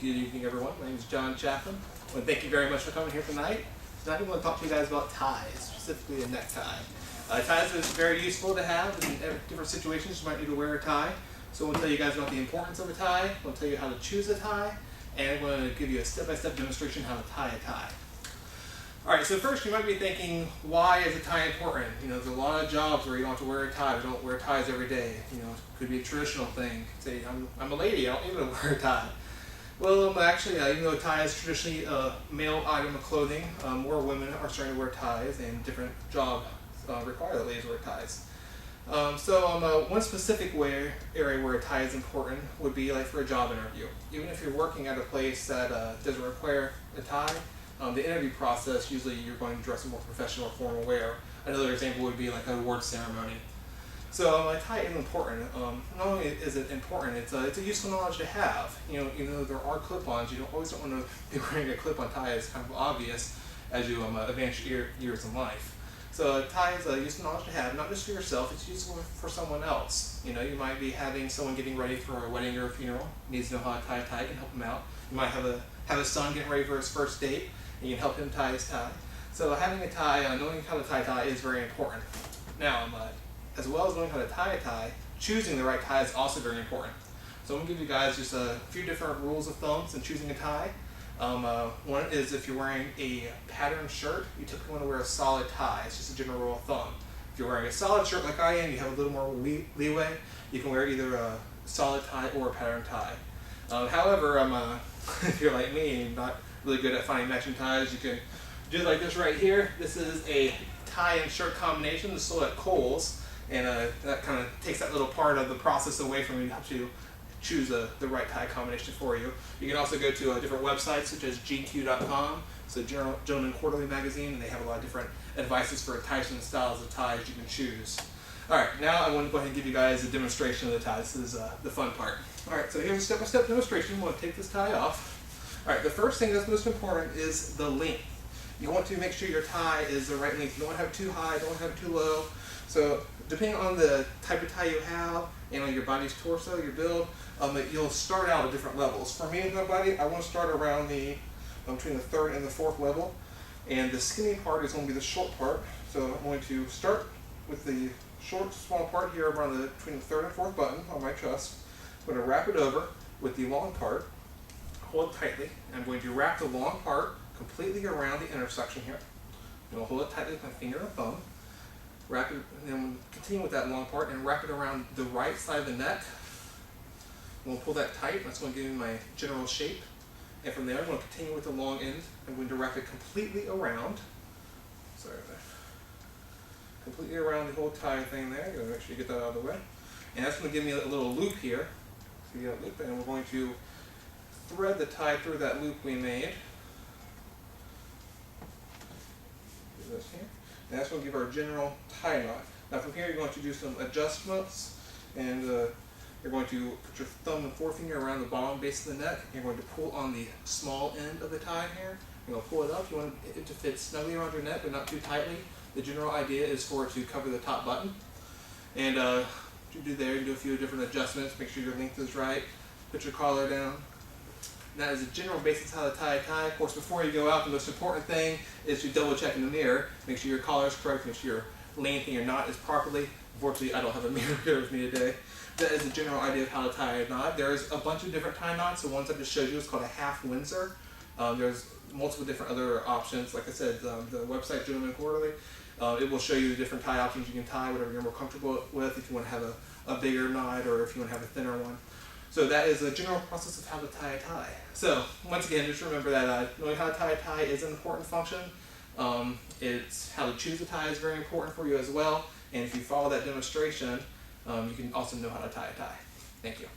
Good evening, everyone. My name is John Chaplin. I want to thank you very much for coming here tonight. Tonight I want to talk to you guys about ties, specifically a necktie. Ties is very useful to have in different situations. You might need to wear a tie. So I want to tell you guys about the importance of a tie. I want to tell you how to choose a tie, and I'm going to give you a step-by-step demonstration how to tie a tie. Alright, so first you might be thinking, why is a tie important? You know, there's a lot of jobs where you don't have to wear a tie. We don't wear ties every day. You know, it could be a traditional thing. Say, I'm a lady, I don't need to wear a tie. Well, actually, even though a tie is traditionally a male item of clothing, more women are starting to wear ties, and different jobs require that ladies wear ties. One specific area where a tie is important would be like for a job interview. Even if you're working at a place that doesn't require a tie, the interview process, usually you're going to dress in more professional or formal wear. Another example would be like an award ceremony. So a tie is important. Not only is it important, it's a useful knowledge to have. You know, even though there are clip-ons, you don't always want to be wearing a clip-on tie. It's kind of obvious as you advance your years in life. So a tie is a useful knowledge to have, not just for yourself, it's useful for someone else. You know, you might be having someone getting ready for a wedding or a funeral, needs to know how to tie a tie, can help them out. You might have a son getting ready for his first date, and you can help him tie his tie. So having a tie, knowing how to tie a tie is very important. Now, as well as knowing how to tie a tie, choosing the right tie is also very important. So I'm going to give you guys just a few different rules of thumbs in choosing a tie. One is if you're wearing a patterned shirt, you typically want to wear a solid tie. It's just a general rule of thumb. If you're wearing a solid shirt like I am, you have a little more leeway. You can wear either a solid tie or a patterned tie. However, if you're like me and you're not really good at finding matching ties, you can do like this right here. This is a tie and shirt combination that's sold at Kohl's. And that kind of takes that little part of the process away from you to help you choose the right tie combination for you. You can also go to different websites such as GQ.com, so Gentleman Quarterly magazine, and they have a lot of different advices for types and styles of ties you can choose. Alright, now I want to go ahead and give you guys a demonstration of the tie. This is the fun part. Alright, so here's a step-by-step demonstration. I'm going to take this tie off. Alright, the first thing that's most important is the length. You want to make sure your tie is the right length. You don't want to have it too high, don't want to have it too low. So depending on the type of tie you have and on your body's torso, your build, you'll start out at different levels. For me and my body, I want to start around between the third and the fourth level. And the skinny part is going to be the short part. So I'm going to start with the short, small part here around between the third and fourth button on my chest. I'm going to wrap it over with the long part, hold it tightly. I'm going to wrap the long part completely around the intersection here. I'm going to hold it tightly with my finger and thumb. Wrap it, and then continue with that long part and wrap it around the right side of the neck. I'm going to pull that tight. That's going to give me my general shape. And from there, I'm going to continue with the long end. I'm going to wrap it completely around. Sorry, completely around the whole tie thing there. I'm going to make sure you get that out of the way. And that's going to give me a little loop here. So you got a loop, and we're going to thread the tie through that loop we made. Do this here. And that's going to give our general tie knot. Now from here you're going to do some adjustments, and you're going to put your thumb and forefinger around the bottom base of the neck. You're going to pull on the small end of the tie here. You're going to pull it up. You want it to fit snugly around your neck but not too tightly. The general idea is for it to cover the top button. And what you do there, you do a few different adjustments, make sure your length is right, put your collar down. That is a general basis how to tie a tie. Of course, before you go out, the most important thing is to double check in the mirror. Make sure your collar is correct, make sure your length and your knot is properly. Unfortunately, I don't have a mirror here with me today. That is the general idea of how to tie a knot. There's a bunch of different tie knots. The ones I just showed you is called a half Windsor. There's multiple different other options. Like I said, the website Gentleman Quarterly, it will show you the different tie options you can tie, whatever you're more comfortable with, if you want to have a bigger knot or if you want to have a thinner one. So that is the general process of how to tie a tie. So once again, just remember that knowing how to tie a tie is an important function. It's how to choose a tie is very important for you as well. And if you follow that demonstration, you can also know how to tie a tie. Thank you.